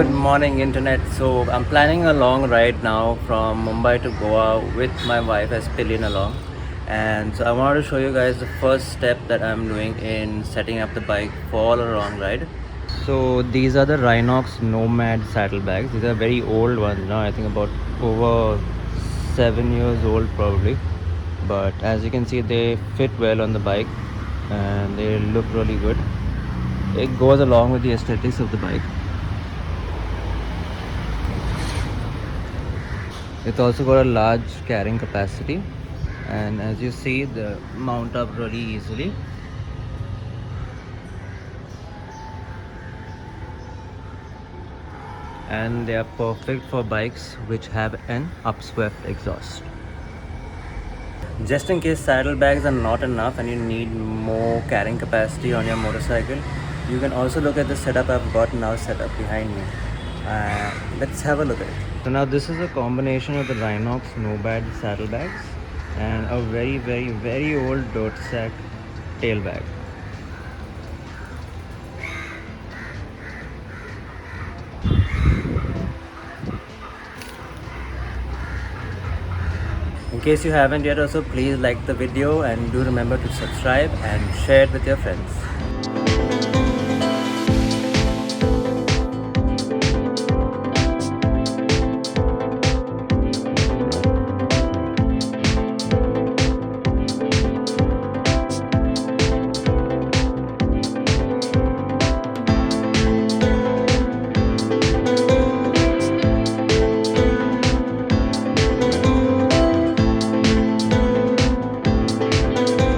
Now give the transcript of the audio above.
Good morning internet. So I'm planning a long ride now from Mumbai to Goa with my wife as pillion along, and so I wanted to show you guys the first step that I'm doing in setting up the bike for a long ride. So these are the Rynox Nomad saddlebags. These are very old ones now, I think about over 7 years old probably, but as you can see they fit well on the bike and they look really good. It goes along with the aesthetics of the bike. It's also got a large carrying capacity, and as you see they mount up really easily. And they are perfect for bikes which have an upswept exhaust. Just in case saddlebags are not enough and you need more carrying capacity on your motorcycle, you can also look at the setup I've got now set up behind me. Let's have a look at it. So now this is a combination of the Rynox Nomad saddlebags and a very old Dirtsack tailbag. In case you haven't yet also, please like the video and do remember to subscribe and share it with your friends.